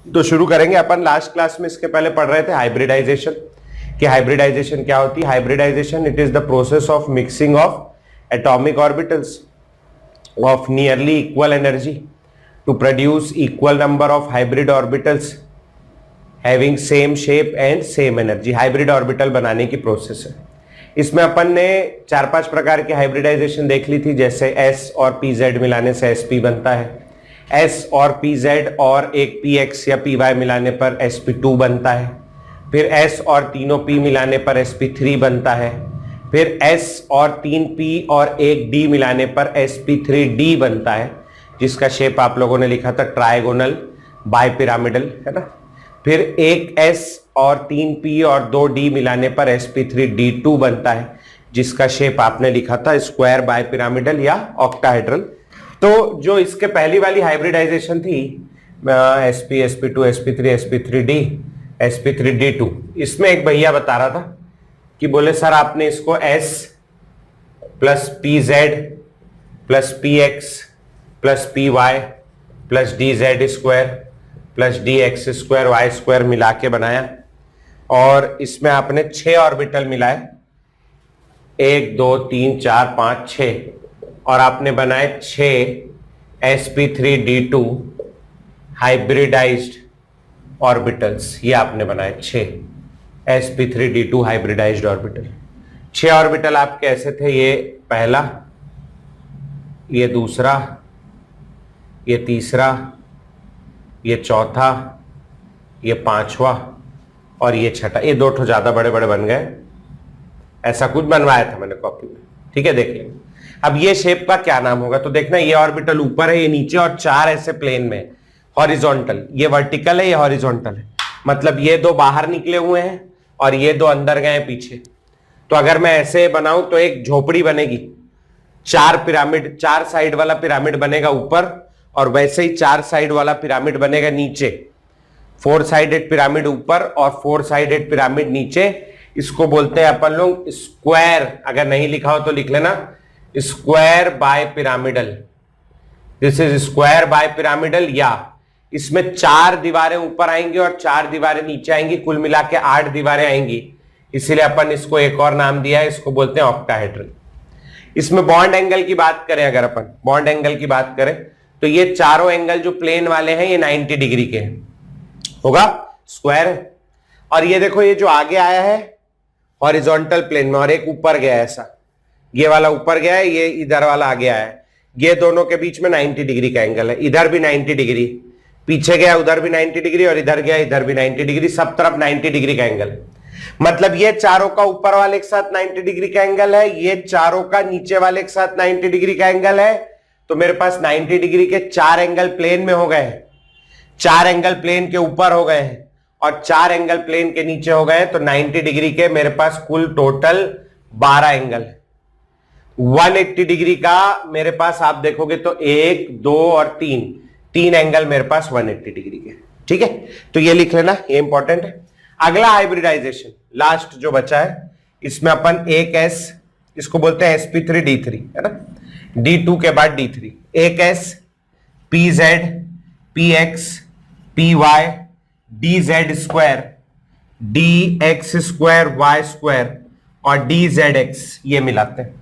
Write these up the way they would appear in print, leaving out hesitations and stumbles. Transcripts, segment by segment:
तो शुरू करेंगे अपन। लास्ट क्लास में इसके पहले पढ़ रहे थे हाइब्रिडाइजेशन, कि हाइब्रिडाइजेशन क्या होती है। Hybridization it is the process of mixing of atomic orbitals of nearly equal energy to produce equal number of hybrid orbitals having same shape and same energy. Hybrid orbital बनाने की process है। इसमें अपन ने 4-5 प्रकार के हाइब्रिडाइजेशन देख ली थी, जैसे S और PZ मिलाने से sp बनता है, S और PZ और एक PX या PY मिलाने पर sp2 बनता है, फिर S और तीनों P मिलाने पर sp3 बनता है, फिर S और 3P और एक D मिलाने पर sp3D बनता है, जिसका शेप आप लोगों ने लिखा था ट्राइगोनल बाइपिरामिडल, है ना। फिर एक S और 3P और 2D मिलाने पर sp3D2 बनता है, जिसका शेप आपने लिखा था स्क्वायर बाइपिरामिडल या ऑक्टाहेड्रल। तो जो इसके पहली वाली हाइब्रिडाइजेशन थी sp, sp2, sp3, sp3D, sp3D2, इसमें एक भैया बता रहा था कि बोले सर आपने इसको S plus PZ plus PX plus PY plus DZ square plus DX square Y square मिला के बनाया, और इसमें आपने 6 ऑर्बिटल मिलाए, 1 2 3 4 5 6, और आपने बनाए 6 sp3D2 हाइब्रिडाइज्ड ऑर्बिटल्स। ये आपने बनाए 6 sp3D2 हाइब्रिडाइज्ड ऑर्बिटल। 6 ऑर्बिटल आपके ऐसे थे, ये पहला, ये दूसरा, ये तीसरा, ये चौथा, ये पांचवा और ये छठा। ये 2 ज्यादा बड़े बड़े बन गए, ऐसा कुछ बनवाया था मैंने कॉपी में, ठीक है, देख लेंगे। अब ये शेप का क्या नाम होगा, तो देखना ये ऑर्बिटल ऊपर है, ये नीचे, और 4 ऐसे प्लेन में हॉरिजॉन्टल। ये वर्टिकल है, ये हॉरिजॉन्टल है, मतलब ये 2 बाहर निकले हुए हैं और ये 2 अंदर गए पीछे। तो अगर मैं ऐसे बनाऊं तो एक झोपड़ी बनेगी, 4 पिरामिड, 4 साइड वाला पिरामिड बनेगा ऊपर, और वैसे ही 4 साइड वाला पिरामिड बनेगा नीचे। 4 साइडेड पिरामिड ऊपर और 4 साइडेड पिरामिड नीचे। इसको बोलते हैं अपन लोग स्क्वायर। अगर नहीं लिखा हो तो लिख लेना, square by pyramidal. This is square by pyramidal. या इसमें 4 दीवारें ऊपर आएंगी और 4 दीवारें नीचे आएंगी, कुल मिला के 8 दीवारें आएंगी, इसीलिए अपन इसको एक और नाम दिया है, इसको बोलते हैं ऑक्टाहेड्रल। इसमें बॉन्ड एंगल की बात करें, अगर अपन बॉन्ड एंगल की बात करें तो ये चारों एंगल जो प्लेन वाले हैं ये 90 डिग्री के हैं, होगा, स्क्वायर है। और ये देखो, ये जो आगे आया है हॉरिजॉन्टल प्लेन में, और एक ऊपर गया है, ऐसा ये वाला ऊपर गया है, ये इधर वाला आगे आया है, ये दोनों के बीच में 90 डिग्री का एंगल है। इधर भी 90 डिग्री, पीछे गया उधर भी 90 डिग्री, और इधर गया इधर भी 90 डिग्री, सब तरफ 90 डिग्री का एंगल है। मतलब ये चारों का ऊपर वाले के साथ 90 डिग्री का एंगल है, ये चारों का नीचे वाले के साथ 90 डिग्री का एंगल है। तो मेरे पास 90 डिग्री के 4 एंगल प्लेन में हो गए हैं, 4 एंगल प्लेन के ऊपर हो गए हैं, और 4 एंगल प्लेन के नीचे हो गए हैं। तो 90 डिग्री के मेरे पास कुल टोटल 12 एंगल है। 180 डिग्री का मेरे पास आप देखोगे तो 1 2 और 3 एंगल मेरे पास 180 डिग्री के, ठीक है। तो ये लिख लेना, ये इंपॉर्टेंट है। अगला हाइब्रिडाइजेशन लास्ट जो बचा है, इसमें अपन एक S, इसको बोलते हैं sp3D3, है ना, D2 के बाद D3, एक S PZ PX PY DZ square DX square Y square और DZX, ये मिलाते हैं।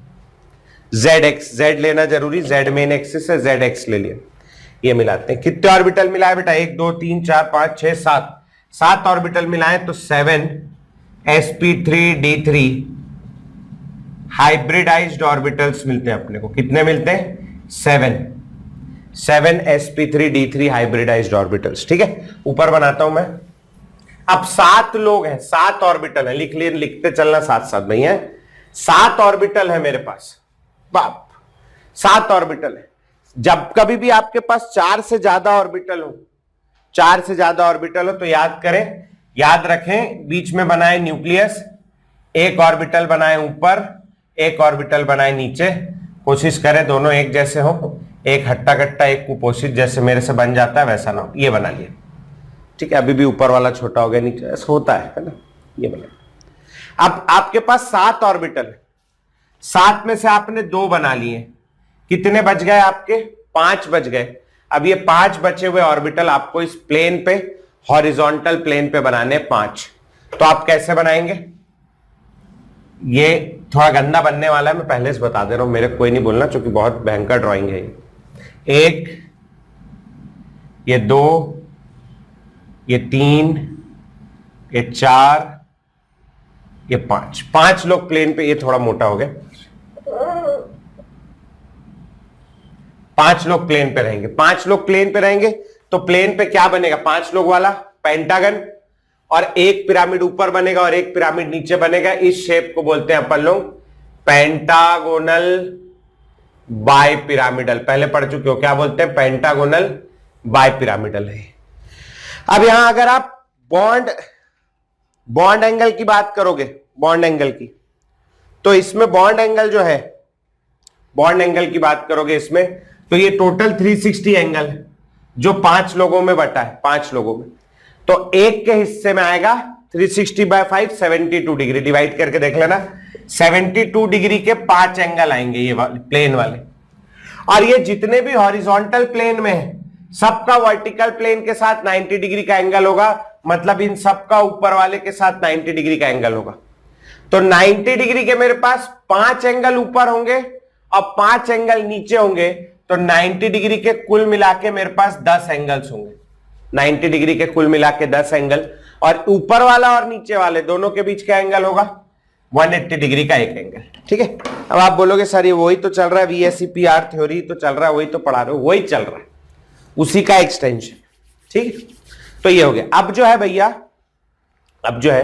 ZX, Z लेना जरूरी, Z मेन एक्सिस है, ZX ले लिया, ये मिलाते हैं। कितने ऑर्बिटल मिलाए बेटा, 1 2 3 4 5 6 7, 7 ऑर्बिटल मिलाए तो 7 sp3D3 हाइब्रिडाइज्ड ऑर्बिटल्स मिलते हैं अपने को। कितने मिलते हैं, 7 sp3D3 हाइब्रिडाइज्ड ऑर्बिटल्स, ठीक है। ऊपर बनाता हूं मैं। अब 7 लोग हैं, 7 ऑर्बिटल है, लिखते चलना साथ साथ भैया। 7 ऑर्बिटल है मेरे पास, बाप 7 ऑर्बिटल है। जब कभी भी आपके पास 4 से ज्यादा ऑर्बिटल हो, 4 से ज्यादा ऑर्बिटल हो, तो याद करें, याद रखें, बीच में बनाए न्यूक्लियस, एक ऑर्बिटल बनाए ऊपर, एक ऑर्बिटल बनाए नीचे। कोशिश करें दोनों एक जैसे हो, एक हट्टा कट्टा एक कुपोषित, जैसे मेरे से बन जाता है वैसा ना हो। ये बना लिया, ठीक है। अभी भी ऊपर वाला छोटा हो गया, नीचे ऐसा होता है ना, ये बना। अब आपके पास 7 ऑर्बिटल है, 7 में से आपने 2 बना लिए, कितने बच गए आपके, 5 बच गए। अब ये 5 बचे हुए ऑर्बिटल आपको इस प्लेन पे हॉरिजॉन्टल प्लेन पे बनाने 5। तो आप कैसे बनाएंगे? ये थोड़ा गंदा बनने वाला है, मैं पहले से बता दे रहा हूं, मेरे कोई नहीं बोलना क्योंकि बहुत भयंकर ड्राइंग है ये। 1, ये 2, ये 3, ये 4, ये 5। 5 लोग प्लेन पे, ये थोड़ा मोटा हो गया। 5 लोग प्लेन पे रहेंगे। 5 लोग प्लेन पे रहेंगे तो प्लेन पे क्या बनेगा? 5 लोग वाला पेंटागन, और एक पिरामिड ऊपर बनेगा और एक पिरामिड नीचे बनेगा। इस शेप को बोलते हैं अपन लोग पेंटागोनल बाय पिरामिडल। पहले पढ़ चुके हो, क्या बोलते हैं? पेंटागोनल बाय पिरामिडल है। अब यहां अगर आप बॉन्ड एंगल की बात करोगे, बॉन्ड एंगल की, तो इसमें बॉन्ड एंगल जो है, बॉन्ड एंगल की बात करोगे इसमें, तो ये टोटल 360 एंगल है जो 5 लोगों में बटा है, 5 लोगों में। तो एक के हिस्से में आएगा 360/5, 72 डिग्री। डिवाइड करके देख लेना, 72 डिग्री के 5 एंगल आएंगे ये वाले प्लेन वाले। और ये जितने भी हॉरिजॉन्टल प्लेन में है, सबका वर्टिकल प्लेन के साथ 90 डिग्री का एंगल होगा, मतलब इन सबका ऊपर वाले के साथ 90 डिग्री का एंगल होगा। तो 90 डिग्री के मेरे पास 5 एंगल ऊपर होंगे और 5 एंगल नीचे होंगे, तो 90 डिग्री के कुल मिला के मेरे पास 10 एंगल्स होंगे। 90 डिग्री के कुल मिला के 10 एंगल, और ऊपर वाला और नीचे वाले दोनों के बीच का एंगल होगा 180 डिग्री का एक एंगल। ठीक है। अब आप बोलोगे सर ये वही तो चल रहा है, VSEPR थ्योरी तो चल रहा है, वही तो पढ़ा रहे हो, वही चल रहा है, उसी का एक्सटेंशन। ठीक है, तो ये हो गया। अब जो है भैया, अब जो है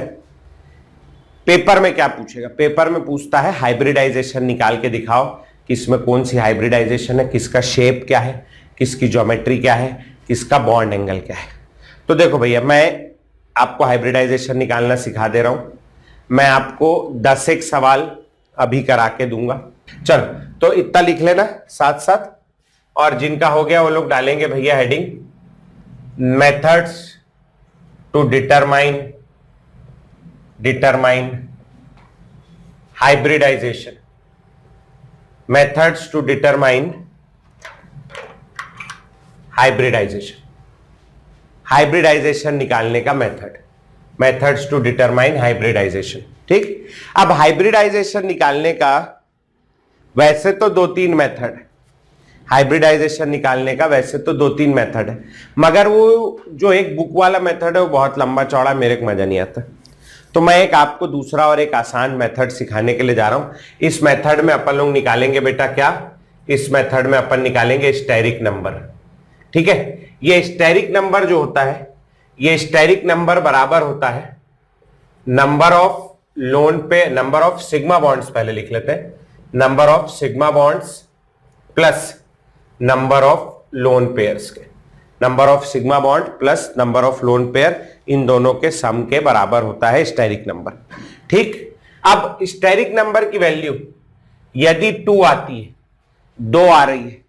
पेपर में क्या पूछेगा? पेपर में पूछता है हाइब्रिडाइजेशन निकाल के दिखाओ कि इसमें कौन सी हाइब्रिडाइजेशन है, किसका शेप क्या है, किसकी ज्योमेट्री क्या है, किसका बॉन्ड एंगल क्या है। तो देखो भैया, मैं आपको हाइब्रिडाइजेशन निकालना सिखा दे रहा हूं। मैं आपको 10 एक सवाल अभी करा के दूंगा। चलो, तो इतना लिख लेना साथ साथ, और जिनका हो गया वो लोग डालेंगे भैया heading methods to determine hybridization. Methods to determine hybridization निकालने का मेथड्स टू डिटरमाइन हाइब्रिडाइजेशन। ठीक। अब हाइब्रिडाइजेशन निकालने का वैसे तो 2-3 मेथड है, हाइब्रिडाइजेशन निकालने का वैसे तो 2-3 मेथड है, मगर वो जो एक बुक वाला मेथड है वो बहुत लंबा चौड़ा, मेरे को मजा नहीं आता। तो मैं एक आपको दूसरा और एक आसान मेथड सिखाने के लिए जा रहा हूं। इस मेथड में अपन लोग निकालेंगे बेटा क्या? इस मेथड में अपन निकालेंगे स्टेरिक नंबर। ठीक है। ये स्टेरिक नंबर जो होता है, ये स्टेरिक नंबर बराबर होता है नंबर ऑफ सिग्मा बॉन्ड्स, पहले लिख लेते हैं, number of sigma bonds plus number of lone pairs के। Number of sigma bond plus number of lone pair, इन दोनों के सम के बराबर होता है स्टेरिक नंबर। ठीक। अब स्टेरिक नंबर की वैल्यू यदि 2 आती है, 2 आ रही है,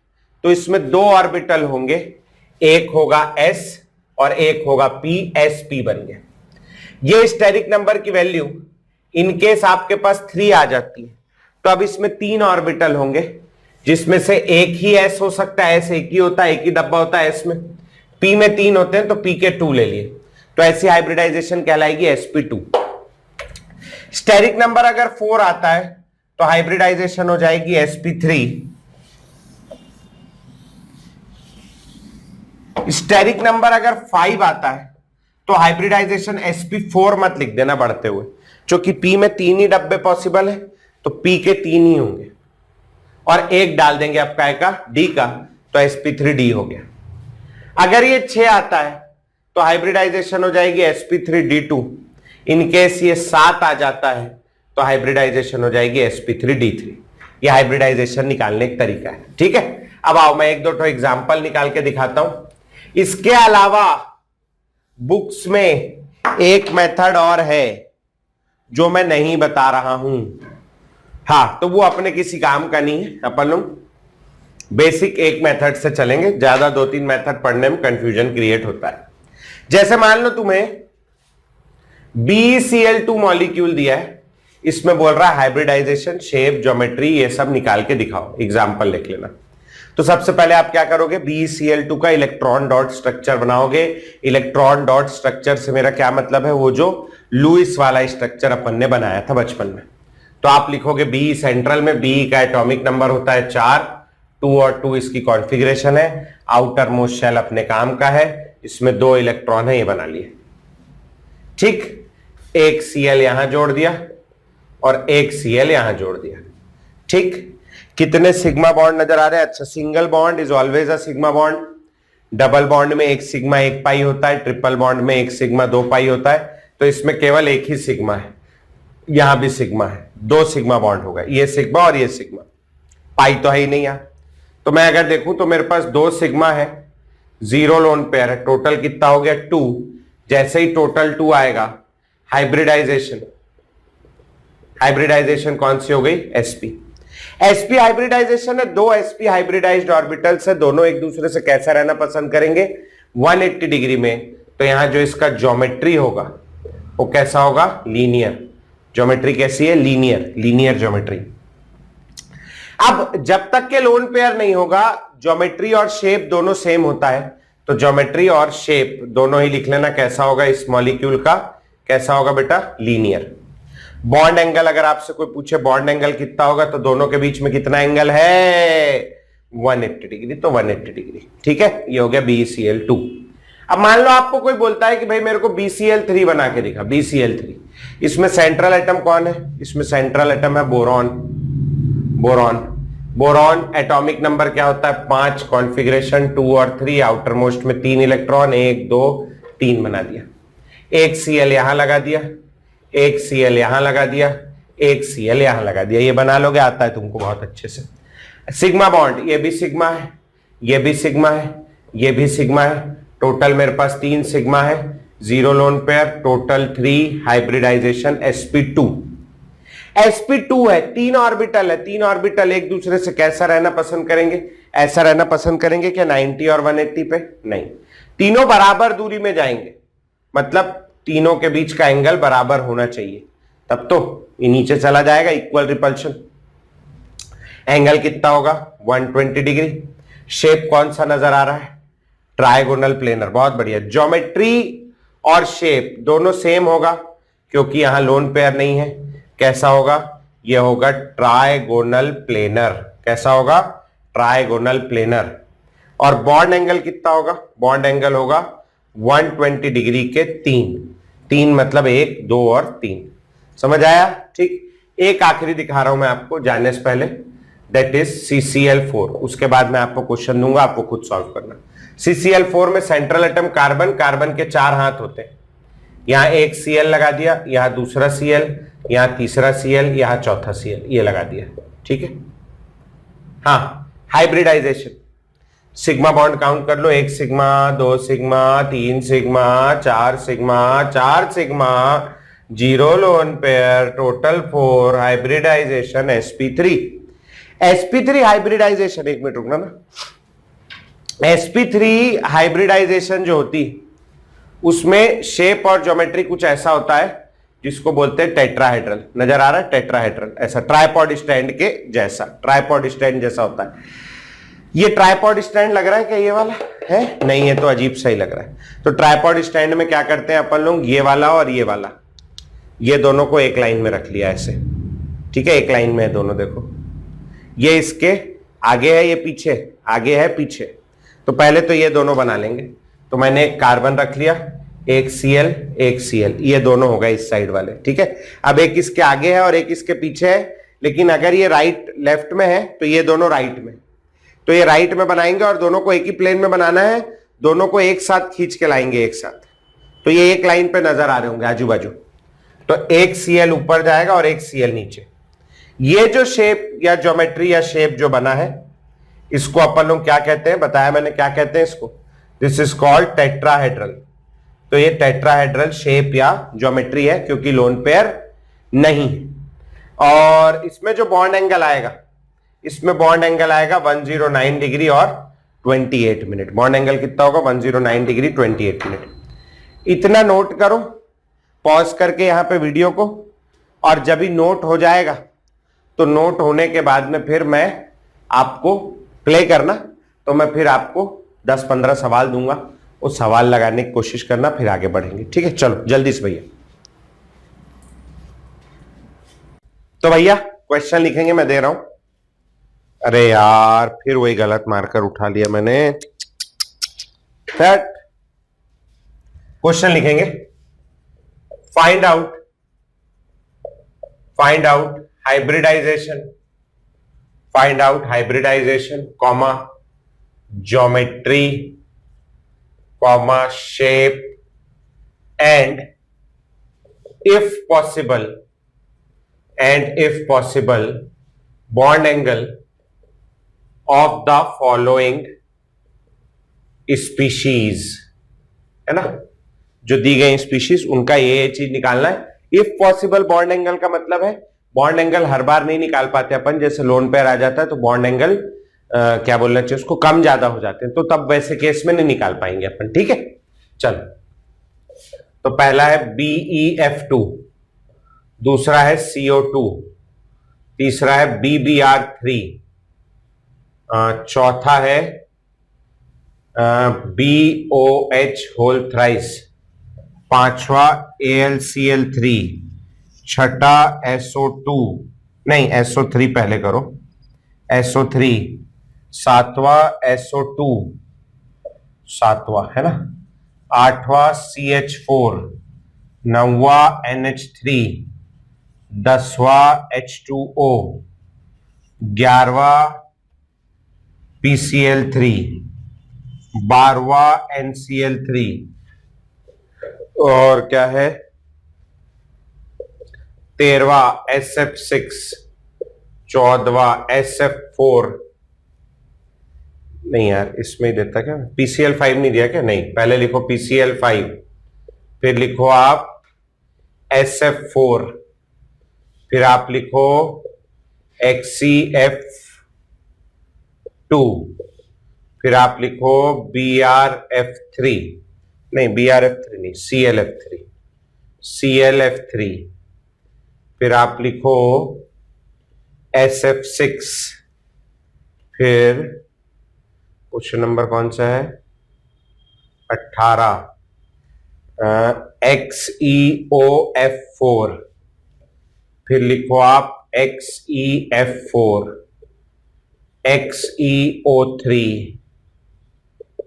तो इसमें 2 ऑर्बिटल होंगे, एक होगा s और एक होगा p, sp बन गया। ये स्टेरिक नंबर की वैल्यू इनकेस आपके पास 3 आ जाती है, तो अब इसमें 3 ऑर्बिटल होंगे, जिसमें से एक ही s हो सकता है, s एक ही होता है, एक ही डब्बा होता है s में, p में 3 होते हैं तो p के 2 ले लिए, तो ऐसी हाइब्रिडाइजेशन कहलाएगी sp2। स्टेरिक नंबर अगर 4 आता है तो हाइब्रिडाइजेशन हो जाएगी sp3। स्टेरिक नंबर अगर 5 आता है तो हाइब्रिडाइजेशन sp4 मत लिख देना बढ़ते हुए, क्योंकि p में 3 ही डब्बे पॉसिबल है, तो p के 3 ही होंगे, और एक डाल देंगे आपका का d का, तो sp3d हो गया। अगर ये 6 आता है तो हाइब्रिडाइजेशन हो जाएगी sp3d2। इनकेस ये 7 आ जाता है तो हाइब्रिडाइजेशन हो जाएगी sp3d3। ये हाइब्रिडाइजेशन निकालने का तरीका है। ठीक है। अब आओ मैं 1-2 एग्जांपल निकाल के दिखाता हूं। इसके अलावा बुक्स में एक मेथड और है जो मैं नहीं बता रहा हूं, हाँ, तो वो अपने किसी काम का नहीं है। अपन लोग बेसिक एक मेथड से चलेंगे, ज्यादा 2-3 मेथड पढ़ने में कंफ्यूजन क्रिएट होता है। जैसे मान लो तुम्हें BeCl2 मॉलिक्यूल दिया है, इसमें बोल रहा है हाइब्रिडाइजेशन, शेप, ज्योमेट्री, ये सब निकाल के दिखाओ, एग्जाम्पल लिख लेना। तो सबसे पहले आप क्या करोगे, BeCl2 का इलेक्ट्रॉन डॉट स्ट्रक्चर बनाओगे। इलेक्ट्रॉन डॉट स्ट्रक्चर से मेरा क्या मतलब है, वो जो लुईस वाला स्ट्रक्चर अपन ने बनाया था बचपन में। तो आप लिखोगे बी सेंट्रल में, बी का एटॉमिक नंबर होता है 4, 2 और 2 इसकी कॉन्फ़िगरेशन है। आउटर मोस्ट शेल अपने काम का है, इसमें 2 इलेक्ट्रॉन है, ये बना लिए। ठीक, एक Cl यहां जोड़ दिया और एक Cl यहां जोड़ दिया। ठीक, कितने सिग्मा बॉन्ड नजर आ रहे हैं? अच्छा, single bond is always a sigma bond. Double bond में 1 सिग्मा 1 पाई होता है, ट्रिपल बॉन्ड में 1 सिग्मा 2 पाई होता है। तो इसमें केवल एक ही सिग्मा है, यहां भी सिग्मा है, 2 सिग्मा बॉन्ड होगा, ये सिग्मा और ये सिग्मा, पाई तो है ही नहीं यहां। तो मैं अगर देखूं तो मेरे पास 2 सिग्मा है, 0 लोन पेयर है, टोटल कितना हो गया 2। जैसे ही टोटल 2 आएगा, हाइब्रिडाइजेशन, हाइब्रिडाइजेशन कौन सी हो गई? sp। sp हाइब्रिडाइजेशन है, 2 sp हाइब्रिडाइज्ड ऑर्बिटल्स है, दोनों एक दूसरे से कैसा रहना पसंद करेंगे? 180 डिग्री में। तो यहां जो इसका ज्योमेट्री होगा वो कैसा होगा? लीनियर। ज्योमेट्री कैसी है? Linear, linear geometry. अब जब तक के लोन पेयर नहीं होगा, ज्योमेट्री और शेप दोनों सेम होता है। तो ज्योमेट्री और शेप दोनों ही लिख लेना कैसा होगा इस मॉलिक्यूल का, कैसा होगा बेटा? लीनियर। बॉन्ड एंगल, अगर आपसे कोई पूछे बॉन्ड एंगल कितना होगा, तो दोनों के बीच में कितना एंगल है? 180 डिग्री। तो 180 डिग्री। ठीक है, ये हो गया BeCl2। अब मान लो आपको कोई बोलता है कि भाई मेरे को BeCl3 बना के दिखा। BeCl3, इसमें सेंट्रल एटम कौन है? इसमें सेंट्रल एटम है boron. Boron, boron atomic number क्या होता है? 5, कॉन्फ़िगरेशन 2 और 3, आउटर मोस्ट में 3 इलेक्ट्रॉन, 1 2 3 बना दिया। एक Cl यहां लगा दिया, एक Cl यहां लगा दिया, एक Cl यहां लगा दिया। ये बना लोगे, आता है तुमको बहुत अच्छे से। सिग्मा बॉन्ड, ये भी सिग्मा है, ये भी सिग्मा है, ये भी सिग्मा है। टोटल मेरे पास 3 सिग्मा है, 0 lone pair, total 3, hybridization sp2। sp2 है, 3 ऑर्बिटल है, 3 ऑर्बिटल एक दूसरे से कैसा रहना पसंद करेंगे? ऐसा रहना पसंद करेंगे क्या 90 और 180 पे? नहीं, तीनों बराबर दूरी में जाएंगे, मतलब तीनों के बीच का एंगल बराबर होना चाहिए, तब तो ये नीचे चला जाएगा। इक्वल रिपल्शन, एंगल कितना होगा? 120 डिग्री। शेप कौन सा नजर आ रहा है? Trigonal planar. बहुत बढ़िया। ज्योमेट्री और शेप दोनों सेम होगा क्योंकि यहां लोन पेयर नहीं है। कैसा होगा? यह होगा ट्राइगोनल प्लेनर। कैसा होगा? Trigonal planar. और बॉन्ड एंगल कितना होगा? बॉन्ड एंगल होगा 120 डिग्री के 3 मतलब 1 2 और 3। समझ आया? ठीक। एक आखिरी दिखा रहा हूं मैं आपको जानने से पहले, दैट इज CCl4। उसके बाद मैं आपको क्वेश्चन दूंगा, आपको खुद सॉल्व करना। CCl4 में सेंट्रल एटम कार्बन, कार्बन के 4 हाथ होते हैं। यहां एक Cl लगा दिया, यहां दूसरा Cl, यहां तीसरा Cl, यहां चौथा Cl, ये लगा दिया। ठीक है। हाँ, हाइब्रिडाइजेशन, सिग्मा बॉन्ड काउंट कर लो, 1 sigma, 2 sigma, 3 sigma, 4 sigma, 4 sigma, 0 lone pair, total 4, hybridization sp3। sp3 hybridization, एक मिनट रुकना ना। sp3 हाइब्रिडाइजेशन जो होती उसमें शेप और ज्योमेट्री कुछ ऐसा होता है जिसको बोलते हैं टेट्राहेड्रल। नजर आ रहा है? टेट्राहेड्रल, ऐसा ट्राइपॉड स्टैंड के जैसा, ट्राइपॉड स्टैंड जैसा होता है। ये ट्राइपॉड स्टैंड लग रहा है क्या? ये वाला है? नहीं, ये तो अजीब सा ही लग रहा है। तो ट्राइपॉड स्टैंड में क्या करते हैं अपन लोग? ये वाला और ये वाला, ये दोनों को एक लाइन में रख लिया ऐसे। ठीक है, एक लाइन में है दोनों। देखो, ये इसके आगे है, ये पीछे, आगे है पीछे। तो पहले तो ये दोनों बना लेंगे। तो मैंने एक कार्बन रख लिया, एक Cl, एक Cl, ये दोनों हो गए इस साइड वाले। ठीक है। अब एक इसके आगे है और एक इसके पीछे है, लेकिन अगर ये राइट लेफ्ट में है तो ये दोनों राइट में, तो ये राइट में बनाएंगे और दोनों को एक ही प्लेन में बनाना है। दोनों को एक साथ खींच के लाएंगे एक साथ, तो ये एक लाइन पे नजर आ रहे होंगे आजू बाजू। तो एक Cl ऊपर जाएगा और एक Cl नीचे। ये जो शेप या ज्योमेट्री या शेप जो बना है, इसको अपन लोग क्या कहते हैं? बताया मैंने, क्या कहते हैं इसको? This is called tetrahedral. तो ये टेट्राहेड्रल शेप या ज्योमेट्री है क्योंकि लोन पेयर नहीं है। और इसमें जो बॉन्ड एंगल आएगा, इसमें बॉन्ड एंगल आएगा 109 डिग्री और 28 मिनट। बॉन्ड एंगल कितना होगा? 109 डिग्री 28 मिनट। इतना नोट करो, पॉज करके यहां पे वीडियो को, और जब भी नोट हो जाएगा तो नोट होने के बाद में फिर मैं आपको प्ले करना, तो मैं फिर आपको 10-15 सवाल दूंगा, वो सवाल लगाने की कोशिश करना, फिर आगे बढ़ेंगे। ठीक है, चलो जल्दी से भैया। तो भैया क्वेश्चन लिखेंगे, मैं दे रहा हूं। अरे यार फिर वही गलत मार्कर उठा लिया मैंने। क्वेश्चन लिखेंगे, find out hybridization comma geometry comma shape and if possible bond angle of the following species, है ना, जो दी गई स्पीशीज उनका ये चीज निकालना है। इफ पॉसिबल बॉन्ड एंगल का मतलब है बॉन्ड एंगल हर बार नहीं निकाल पाते अपन, जैसे लोन पेयर आ जाता है तो बॉन्ड एंगल क्या बोलना चाहिए उसको, कम ज्यादा हो जाते हैं, तो तब वैसे केस में नहीं निकाल पाएंगे अपन। ठीक है, चलो। तो पहला है BeF2, दूसरा है CO2, तीसरा है BBr3, चौथा है BOH होल थ्राइस, पांचवा AlCl3, छठा SO2, नहीं SO3 पहले करो, SO3, सातवां SO2, सातवां है ना, आठवां CH4, नौवा NH3, 10वां H2O, 11वां PCl3, 12वां NCl3, और क्या है 13वां SF6, 14वां SF4, नहीं यार इसमें ही देता क्या, PCl5 नहीं दिया क्या, नहीं, पहले लिखो PCl5, फिर लिखो आप SF4, फिर आप लिखो HCF2, फिर आप लिखो BRF3, नहीं BRF3 नहीं, CLF3, फिर आप लिखो SF6, फिर क्वेश्चन नंबर कौन सा है 18, XeOF4, फिर लिखो आप XeF4, XeO3,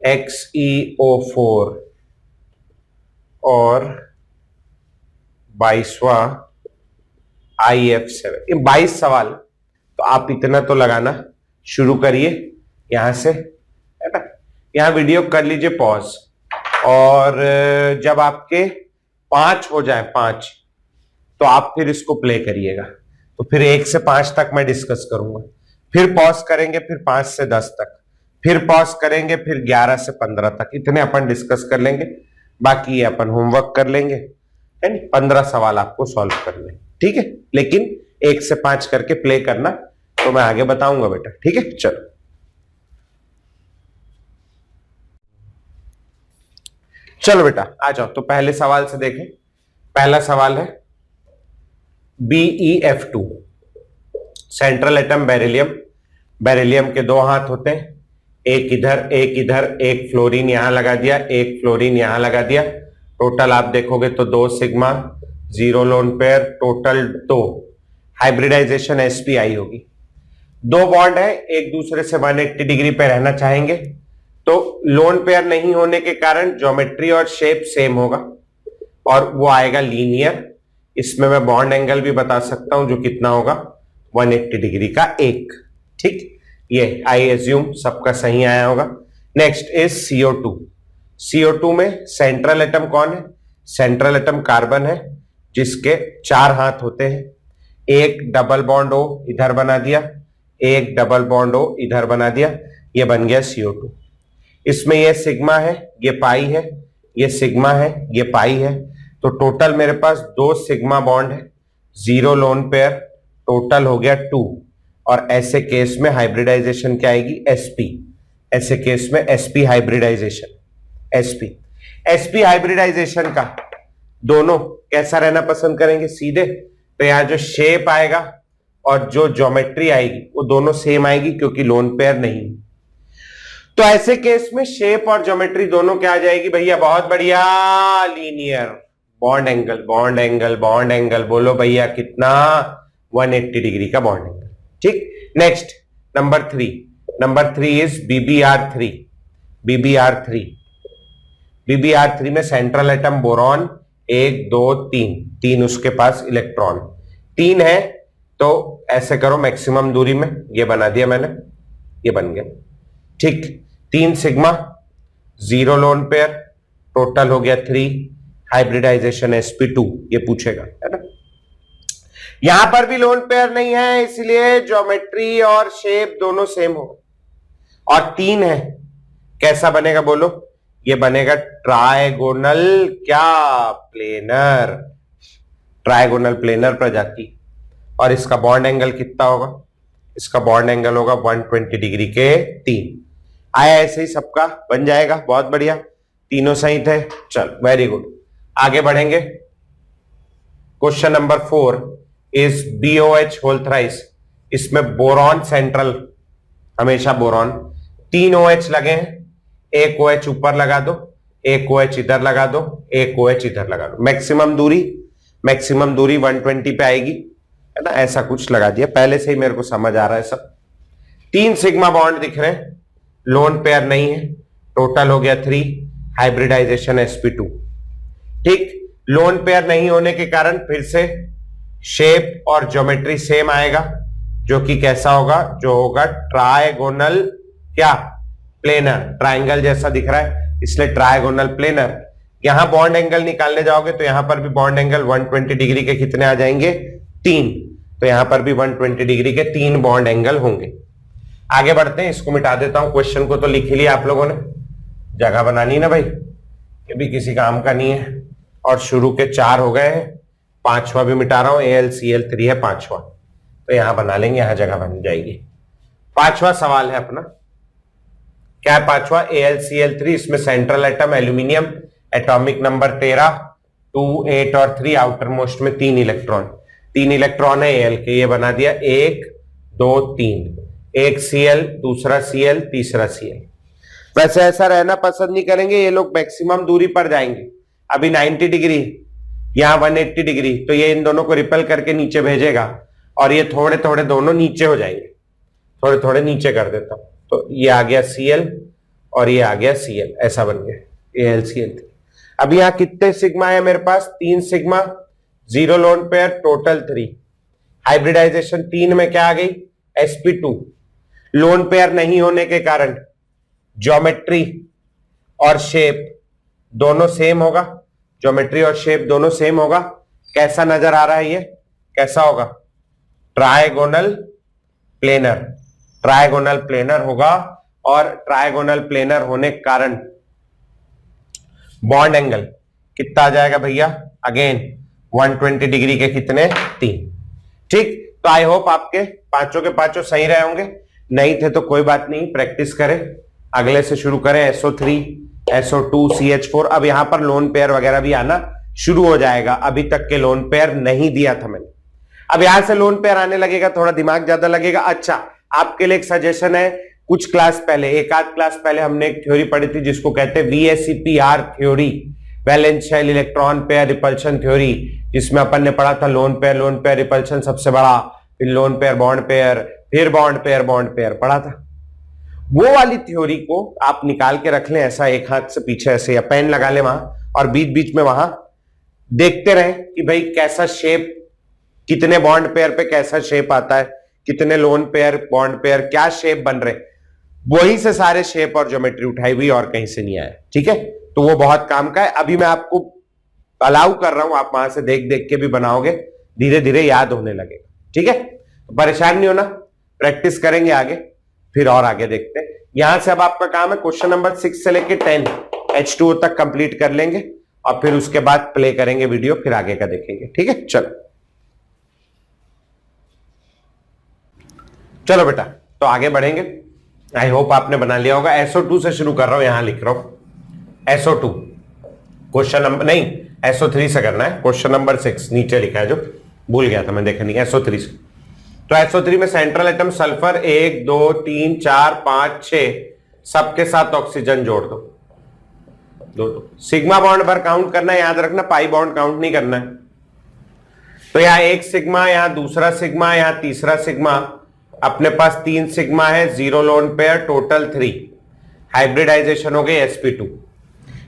XeO4 और 22वां IF7। ये 22 सवाल, तो आप इतना तो लगाना शुरू करिए यहां से, है ना। यहां वीडियो कर लीजिए पॉज, और जब आपके 5 हो जाए, 5, तो आप फिर इसको प्ले करिएगा। तो फिर 1 से 5 तक मैं डिस्कस करूंगा, फिर पॉज करेंगे, फिर 5 से 10 तक, फिर पॉज करेंगे, फिर 11 से 15 तक, इतने अपन डिस्कस कर लेंगे। बाकी ये अपन होमवर्क कर लेंगे, है ना। 15 सवाल आपको सॉल्व करने, ठीक है, लेकिन 1 से 5 करके प्ले करना, तो मैं आगे बताऊंगा बेटा। ठीक है, चलो चलो बेटा आ जाओ। तो पहले सवाल से देखें, पहला सवाल है BeF2, central atom beryllium. Beryllium के 2 हाथ होते हैं, एक इधर एक इधर, एक फ्लोरीन यहां लगा दिया, एक फ्लोरीन यहां लगा दिया। टोटल आप देखोगे तो 2 sigma, 0 lone pair, total 2। Hybridization sp होगी। 2 बॉन्ड है, एक दूसरे से 180 डिग्री पे रहना चाहेंगे, तो लोन पेयर नहीं होने के कारण ज्योमेट्री और शेप सेम होगा, और वो आएगा लीनियर। इसमें मैं बॉन्ड एंगल भी बता सकता हूं, जो कितना होगा 180 डिग्री का एक। ठीक, ये आई एज्यूम सबका सही आया होगा। Next is CO2। CO2 में सेंट्रल एटम कौन है? सेंट्रल एटम कार्बन है, जिसके 4 हाथ होते हैं। एक डबल बॉन्ड O इधर बना दिया, एक डबल बॉन्ड O इधर बना दिया, ये बन गया CO2। इसमें ये सिग्मा है, ये पाई है, ये सिग्मा है, ये पाई है, तो टोटल मेरे पास 2 सिग्मा बॉन्ड है, 0 लोन पेयर, टोटल हो गया 2। और ऐसे केस में हाइब्रिडाइजेशन क्या आएगी? sp। ऐसे केस में sp हाइब्रिडाइजेशन, sp हाइब्रिडाइजेशन का दोनों कैसा रहना पसंद करेंगे? सीधे। तो यहां जो शेप आएगा और जो ज्योमेट्री आएगी वो दोनों सेम आएगी, क्योंकि लोन पेयर नहीं। तो ऐसे केस में शेप और ज्योमेट्री दोनों क्या आ जाएगी भैया? बहुत बढ़िया, linear. Bond angle, bond angle, bond angle, बोलो भैया कितना? 180 डिग्री का बॉन्ड एंगल। ठीक, next number three is BBR3। BBR3 में सेंट्रल एटम बोरॉन 1 2 3 उसके पास इलेक्ट्रॉन 3 है। तो ऐसे करो, मैक्सिमम दूरी में ये बना दिया मैंने, ये बन गया। ठीक, 3 सिग्मा, 0 लोन पेयर, टोटल हो गया 3, हाइब्रिडाइजेशन sp2 ये पूछेगा, है ना। यहां पर भी लोन पेयर नहीं है, इसलिए ज्योमेट्री और शेप दोनों सेम हो। और 3 है, कैसा बनेगा बोलो? ये बनेगा ट्राइगोनल क्या? प्लेनर, ट्राइगोनल प्लेनर प्रजाति। और इसका बॉन्ड एंगल कितना होगा? इसका बॉन्ड एंगल होगा 120 डिग्री के 3। आया ऐसे ही सबका बन जाएगा, बहुत बढ़िया, तीनों सही थे। चल, वेरी गुड, आगे बढ़ेंगे। Question number 4 is BOH whole thrice. इसमें बोरॉन सेंट्रल, हमेशा बोरॉन, 3 OH लगे हैं, एक OH ऊपर लगा दो, एक OH इधर लगा दो, एक OH इधर लगा दो। मैक्सिमम दूरी 120 पे आएगी, है ना। ऐसा कुछ लगा दिया, पहले से ही मेरे को समझ आ रहा है सब। 3 सिग्मा बॉन्ड दिख रहे हैं, लोन पेयर नहीं है, टोटल हो गया 3, हाइब्रिडाइजेशन sp2। ठीक, लोन पेयर नहीं होने के कारण फिर से शेप और ज्योमेट्री सेम आएगा, जो कि कैसा होगा? जो होगा ट्राइगोनल क्या? प्लेनर। ट्राइंगल जैसा दिख रहा है इसलिए ट्राइगोनल प्लेनर। यहां बॉन्ड एंगल निकालने जाओगे तो यहां पर भी बॉन्ड एंगल 120 डिग्री के कितने आ जाएंगे? 3। तो यहां पर भी 120 डिग्री के 3 बॉन्ड एंगल होंगे। आगे बढ़ते हैं, इसको मिटा देता हूं। क्वेश्चन को तो लिख ही लिया आप लोगों ने, जगह बनानी ना भाई, ये भी किसी काम का नहीं है। और शुरू के 4 हो गए हैं, 5वां भी मिटा रहा हूं, AlCl3 है 5वां, तो यहां बना लेंगे, यहां जगह बन जाएगी। 5वां सवाल है अपना, क्या है 5वां? AlCl3, इसमें central atom aluminium, atomic number 13, 2 8 और 3, आउटर मोस्ट में 3 इलेक्ट्रॉन है Al के, ये बना दिया 1 2 3, एक Cl, दूसरा Cl, तीसरा Cl। वैसे ऐसा रहना पसंद नहीं करेंगे, ये लोग मैक्सिमम दूरी पर जाएंगे। अभी 90 डिग्री, यहां 180 डिग्री, तो ये इन दोनों को रिपेल करके नीचे भेजेगा और ये थोड़े थोड़े दोनों नीचे हो जाएंगे। थोड़े थोड़े नीचे कर देता हूं, तो ये आ गया Cl और ये आ गया Cl, ऐसा बन गया AlCl3। अब यहां कितने सिग्मा है मेरे पास? 3 sigma, 0 lone pair, total 3। Hybridization 3 में क्या आ गई? sp2। लोन पेयर नहीं होने के कारण ज्योमेट्री और शेप दोनों सेम होगा, ज्योमेट्री और शेप दोनों सेम होगा। कैसा नजर आ रहा है ये? कैसा होगा? ट्राइगोनल प्लेनर, ट्राइगोनल प्लेनर होगा। और ट्राइगोनल प्लेनर होने के कारण बॉन्ड एंगल कितना आ जाएगा भैया? अगेन 120 डिग्री के कितने? 3। ठीक, तो आई होप आपके पांचों के पांचों सही रहे होंगे। नहीं थे तो कोई बात नहीं, प्रैक्टिस करें। अगले से शुरू करें, SO3, SO2, CH4। अब यहां पर लोन पेयर वगैरह भी आना शुरू हो जाएगा, अभी तक के लोन पेयर नहीं दिया था मैंने। अब यहां से लोन पेयर आने लगेगा, थोड़ा दिमाग ज्यादा लगेगा। अच्छा, आपके लिए एक सजेशन है, कुछ क्लास पहले, एक आध क्लास पहले हमने एक थ्योरी पढ़ी थी जिसको कहते हैं VSEPR theory, valence shell electron pair repulsion theory, जिसमें अपन ने पढ़ा था लोन पेयर रिपल्शन सबसे बड़ा, फिर लोन पेयर बॉन्ड पेयर, फिर बॉन्ड पेयर पढ़ा था। वो वाली थ्योरी को आप निकाल के रख लें ऐसा, एक हाथ से पीछे ऐसे, या पेन लगा ले वहां, और बीच बीच में वहां देखते रहें कि भाई कैसा शेप, कितने बॉन्ड पेयर पे कैसा शेप आता है, कितने लोन पेयर बॉन्ड पेयर क्या शेप बन रहे, वही से सारे शेप और ज्योमेट्री उठाई हुई, और कहीं से नहीं आया। ठीक है, तो वो बहुत काम का है। अभी मैं आपको अलाउ कर रहा हूं, आप वहां से देख देख के भी बनाओगे, धीरे धीरे याद होने लगेगा। ठीक है, तो परेशान नहीं होना, प्रैक्टिस करेंगे आगे, फिर और आगे देखते हैं। यहां से अब आपका काम है क्वेश्चन नंबर 6 से लेके 10 H2O तक कंप्लीट कर लेंगे, और फिर उसके बाद प्ले करेंगे वीडियो, फिर आगे का देखेंगे। ठीक है, चलो बेटा, तो आगे बढ़ेंगे। आई होप आपने बना लिया होगा। SO2 से शुरू कर रहा हूं, यहां लिख रहा हूं SO2, क्वेश्चन नंबर नहीं, SO3 से करना है। क्वेश्चन नंबर 6 नीचे लिखा है, जो भूल गया था मैं, देखा नहीं। SO3 से, तो SO3 में सेंट्रल एटम सल्फर 1 2 3 4 5 6, सबके साथ ऑक्सीजन जोड़ दो, दो सिग्मा बॉन्ड पर काउंट करना है, याद रखना पाई बॉन्ड काउंट नहीं करना है। तो यहां एक सिग्मा, यहां दूसरा सिग्मा, यहां तीसरा सिग्मा, अपने पास 3 सिग्मा है, 0 लोन पेयर, टोटल 3 हाइब्रिडाइजेशन हो गई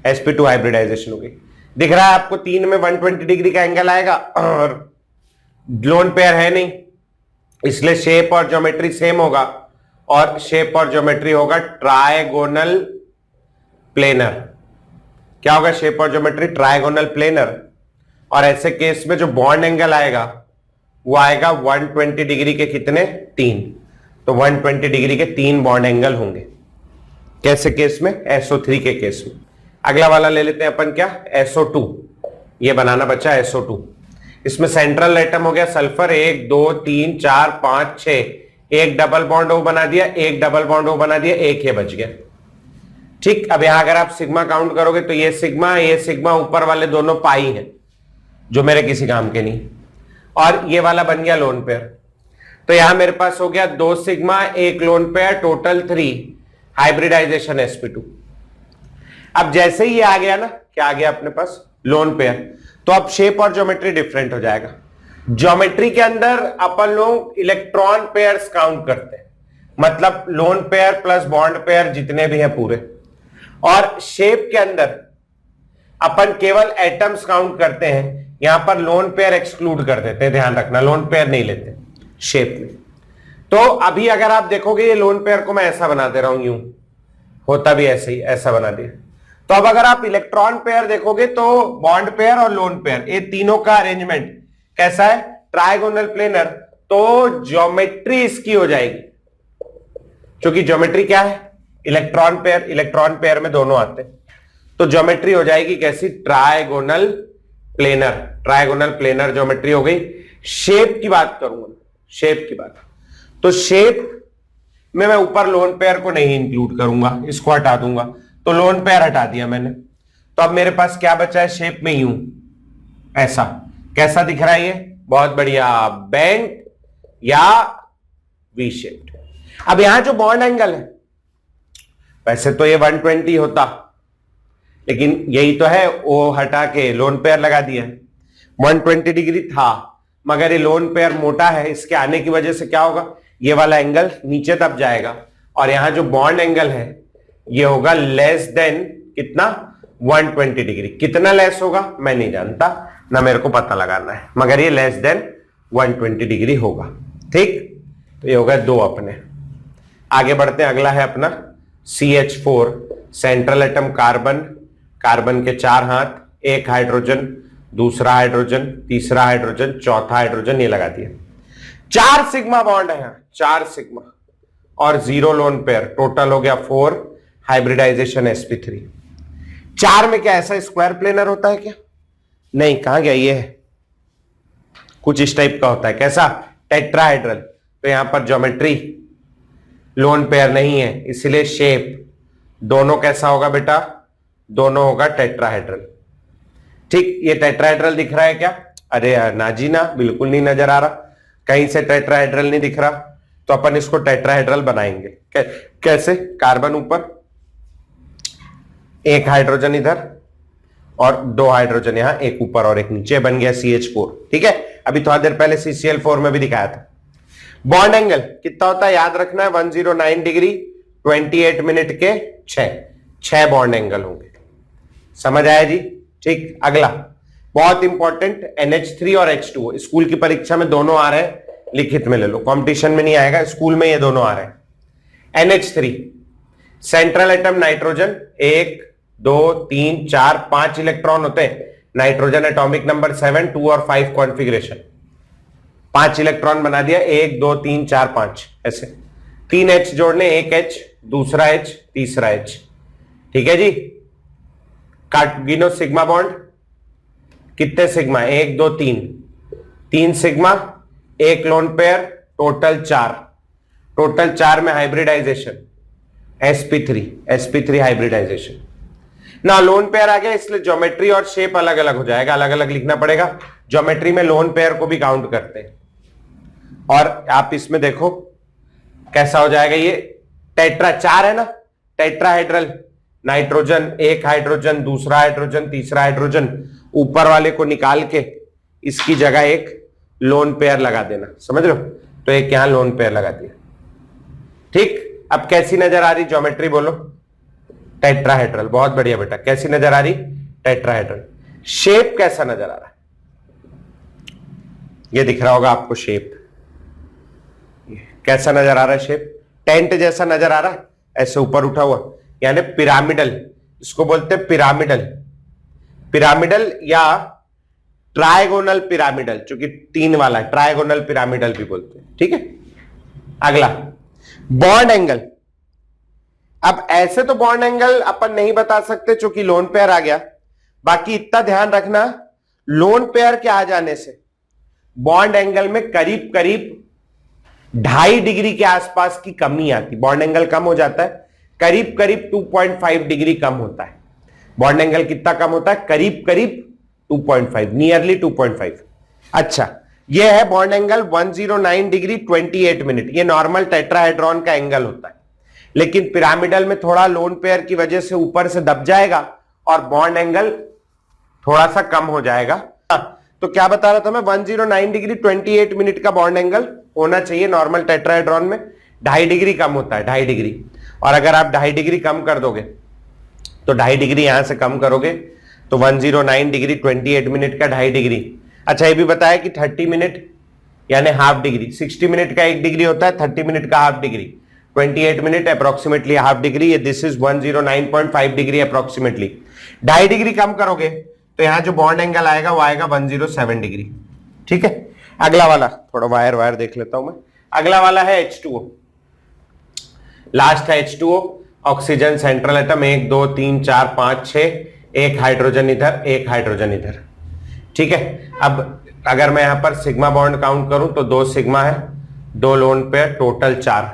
sp2 हाइब्रिडाइजेशन हो गई। दिख रहा है आपको 3 में 120 डिग्री का एंगल आएगा और लोन पेयर है नहीं, इसलिए शेप और ज्योमेट्री सेम होगा और शेप और ज्योमेट्री होगा ट्राइगोनल प्लेनर। क्या होगा शेप और ज्योमेट्री? Trigonal planar. और ऐसे केस में जो बॉन्ड एंगल आएगा वो आएगा 120 डिग्री के कितने? 3। तो 120 डिग्री के 3 बॉन्ड एंगल होंगे। कैसे केस में? SO3 के केस में। अगला वाला ले लेते हैं अपन, क्या? SO2। ये बनाना बच्चा SO2। इसमें सेंट्रल एटम हो गया सल्फर, 1 2 3 4 5 6, एक डबल बॉन्ड ओ बना दिया, एक डबल बॉन्ड ओ बना दिया, एक ये बच गया। ठीक, अब यहां अगर आप सिग्मा काउंट करोगे तो ये सिग्मा ऊपर वाले दोनों पाई हैं जो मेरे किसी काम के नहीं, और ये वाला बन गया लोन पेयर। तो यहां मेरे पास हो गया 2 sigma, 1 lone pair, total 3 hybridization sp2। अब जैसे ही ये आ गया ना, क्या आ गया अपने पास? Lone pair. तो अब शेप और ज्योमेट्री डिफरेंट हो जाएगा। ज्योमेट्री के अंदर अपन लोग इलेक्ट्रॉन पेयर्स काउंट करते हैं, मतलब lone pair plus bond pair जितने भी हैं पूरे, और शेप के अंदर अपन केवल एटम्स काउंट करते हैं। यहां पर लोन पेयर एक्सक्लूड कर देते हैं, ध्यान रखना, लोन पेयर नहीं लेते शेप में। तो अभी अगर आप देखोगे ये लोन पेयर को मैं ऐसा बना दे रहा हूं, यूं होता भी ऐसे ही, ऐसा बना दिया। तो अब अगर आप इलेक्ट्रॉन पेयर देखोगे तो बॉन्ड पेयर और लोन पेयर, ये तीनों का अरेंजमेंट कैसा है? Trigonal planar. तो ज्योमेट्री इसकी हो जाएगी, क्योंकि ज्योमेट्री क्या है? इलेक्ट्रॉन पेयर में दोनों आते हैं, तो ज्योमेट्री हो जाएगी कैसी? ट्राइगोनल प्लेनर ज्योमेट्री हो गई। शेप की बात करूंगा, शेप की बात, तो शेप में मैं ऊपर लोन पेयर को नहीं इंक्लूड करूंगा, इसको हटा दूंगा। तो लोन पेयर हटा दिया मैंने, तो अब मेरे पास क्या बचा है? शेप में यूं, ऐसा। कैसा दिख रहा है ये? बहुत बढ़िया, बेंट या वी शेप्ड। अब यहां जो बॉन्ड एंगल है, वैसे तो ये 120 होता, लेकिन यही तो है, वो हटा के लोन पेयर लगा दिया। 120 डिग्री था, मगर ये लोन पेयर मोटा है, इसके आने की वजह से क्या होगा? ये वाला एंगल नीचे दब जाएगा, और यहां जो बॉन्ड एंगल है ये होगा लेस देन कितना? 120 डिग्री। कितना लेस होगा मैं नहीं जानता, ना मेरे को पता लगाना है, मगर ये लेस देन 120 डिग्री होगा। ठीक, तो ये होगा 2 अपने। आगे बढ़ते हैं, अगला है अपना CH4, central atom carbon, carbon के 4 हाथ, 1 हाइड्रोजन, दूसरा हाइड्रोजन, तीसरा हाइड्रोजन, चौथा हाइड्रोजन, ये लगा दिया। 4 सिग्मा बॉन्ड है, 4 सिग्मा और 0 लोन पेयर, टोटल हो गया 4 हाइब्रिडाइजेशन sp3। 4 में क्या ऐसा स्क्वायर प्लेनर होता है क्या? नहीं, कहां गया? ये है, कुछ इस टाइप का होता है। कैसा? टेट्राहेड्रल। तो यहां पर ज्योमेट्री लोन पेयर नहीं है, इसलिए शेप दोनों कैसा होगा बेटा? दोनों होगा टेट्राहेड्रल। ठीक, ये टेट्राहेड्रल दिख रहा है क्या? अरे यार ना जी ना, बिल्कुल नहीं नजर आ रहा, कहीं से टेट्राहेड्रल नहीं दिख रहा। तो अपन इसको टेट्राहेड्रल बनाएंगे। कैसे? कार्बन ऊपर, 1 हाइड्रोजन इधर और 2 हाइड्रोजन यहां, एक ऊपर और एक नीचे, बन गया CH4। ठीक है, अभी थोड़ा देर पहले CCl4 में भी दिखाया था। बॉन्ड एंगल कितना होता है याद रखना है? 109 डिग्री 28 मिनट के 6 बॉन्ड एंगल होंगे। समझ आया जी? ठीक, अगला बहुत इंपॉर्टेंट, NH3 और H2। स्कूल की परीक्षा में दोनों आ रहे हैं, लिखित में ले लो, कंपटीशन में नहीं आएगा, स्कूल में ये दोनों आ रहे हैं। NH3 central atom nitrogen, 1 2 3 4 5 electron होते हैं। नाइट्रोजन एटॉमिक नंबर 7, 2 और 5 कॉन्फ़िगरेशन, 5 इलेक्ट्रॉन बना दिया, 1 2 3 4 5 ऐसे। 3 H जोड़ने, 1 H, दूसरा H, तीसरा H। ठीक है जी। गिनो सिग्मा बॉन्ड, कितने sigma? 1 2 3 sigma, 1 lone pair, total 4 में हाइब्रिडाइजेशन sp3 हाइब्रिडाइजेशन। ना लोन पेयर आ गया, इसलिए ज्योमेट्री और शेप अलग अलग हो जाएगा, अलग अलग लिखना पड़ेगा। ज्योमेट्री में लोन पेयर को भी काउंट करते हैं, और आप इसमें देखो कैसा हो जाएगा, ये टेट्रा 4 है ना, टेट्राहेड्रल, नाइट्रोजन, एक हाइड्रोजन, दूसरा हाइड्रोजन, तीसरा हाइड्रोजन, ऊपर वाले को निकाल के इसकी जगह एक लोन पेयर लगा देना, समझ लो। तो एक यहां लोन पेयर लगा दिया, ठीक। अब कैसी नजर आ रही ज्योमेट्री बोलो? टेट्राहेड्रल, बहुत बढ़िया बेटा। कैसी नजर आ रही? टेट्राहेड्रल। शेप कैसा नजर आ रहा है? ये दिख रहा होगा आपको शेप, कैसा नजर आ रहा है शेप? टेंट जैसा नजर आ रहा है, ऐसे ऊपर उठा हुआ, यानी पिरामिडल, इसको बोलते हैं पिरामिडल। पिरामिडल या ट्राइगोनल पिरामिडल, जो कि 3 वाला है, ट्राइगोनल पिरामिडल भी बोलते हैं, ठीक है। अगला बॉन्ड एंगल। अब ऐसे तो बॉन्ड एंगल अपन नहीं बता सकते क्योंकि लोन पेयर आ गया, बाकी इतना ध्यान रखना, लोन पेयर के आ जाने से बॉन्ड एंगल में करीब करीब 2.5 डिग्री के आसपास की कमी आती। बॉन्ड एंगल कम हो जाता है, करीब करीब 2.5 डिग्री कम होता है। बॉन्ड एंगल कितना कम होता है? करीब करीब 2.5, नियरली 2.5। अच्छा, यह है बॉन्ड एंगल 109 डिग्री 28 मिनट। यह नॉर्मल टेट्राहेड्रॉन का एंगल होता है, लेकिन पिरामिडल में थोड़ा लोन पेयर की वजह से ऊपर से दब जाएगा और बॉन्ड एंगल थोड़ा सा कम हो जाएगा। तो क्या बता रहा था मैं? 109 डिग्री 28 मिनट का बॉन्ड एंगल होना चाहिए नॉर्मल टेट्राहेड्रॉन में। 2.5 डिग्री कम होता है, 2.5 डिग्री। और अगर आप 2.5 डिग्री कम कर दोगे तो 2.5 डिग्री यहां से कम करोगे तो 109 डिग्री 28 मिनट का 2.5 डिग्री। अच्छा, ये भी बताया कि 30 मिनट यानी हाफ डिग्री। 60 मिनट का 1 डिग्री होता है, 30 मिनट का half degree, 28 minute approximately half degree. ये this is 109.5 degree approximately. 2.5 degree कम करोगे तो यहां जो बॉन्ड एंगल आएगा वो आएगा 107 डिग्री, ठीक है। अगला वाला थोड़ा वायर देख लेता हूं मैं। अगला वाला है H2O, लास्ट है H2O। ऑक्सीजन सेंट्रल एटम 1 2 3 4 5 6, एक हाइड्रोजन इधर, एक हाइड्रोजन इधर, ठीक है। अब अगर मैं यहां पर सिग्मा बॉन्ड काउंट करूं तो 2 सिग्मा है, 2 लोन पेयर, टोटल 4।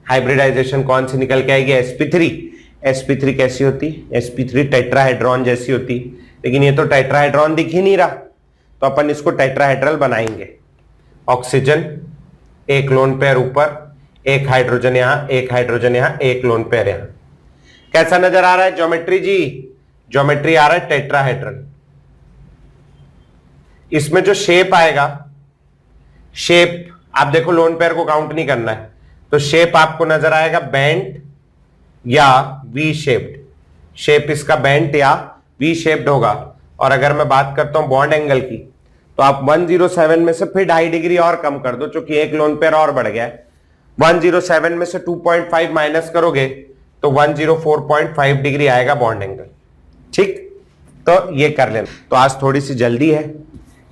हाइब्रिडाइजेशन कौन सी निकल के आएगी? sp3। sp3 कैसी होती? sp3 टेट्राहेड्रॉन जैसी होती, लेकिन ये तो टेट्राहेड्रॉन दिख ही नहीं रहा, तो अपन इसको टेट्राहेड्रल बनाएंगे। ऑक्सीजन, एक लोन पेयर ऊपर, एक हाइड्रोजन यहां, एक हाइड्रोजन यहां, एक लोन पेयर यहां। कैसा नजर आ रहा है ज्योमेट्री जी? ज्योमेट्री आ रहा है टेट्राहेड्रल। इसमें जो शेप आएगा, शेप आप देखो, लोन पेयर को काउंट नहीं करना है, तो शेप आपको नजर आएगा बेंट या वी शेप्ड। शेप इसका बेंट या वी शेप्ड होगा। और अगर मैं बात करता हूं बॉन्ड एंगल की, तो आप 107 में से फिर 2.5 डिग्री और कम कर दो, क्योंकि एक लोन पेयर और बढ़ गया है। 107 में से 2.5 माइनस करोगे तो 104.5 डिग्री आएगा बॉन्ड एंगल, ठीक। तो ये कर लेना। तो आज थोड़ी सी जल्दी है,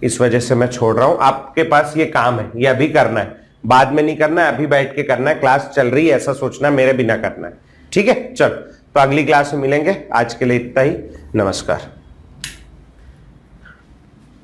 इस वजह से मैं छोड़ रहा हूं। आपके पास ये काम है, ये अभी करना है, बाद में नहीं करना है, अभी बैठ के करना है। क्लास चल रही है ऐसा सोचना है, मेरे बिना करना है, ठीक है। चल, तो अगली क्लास में मिलेंगे। आज के लिए इतना ही, नमस्कार।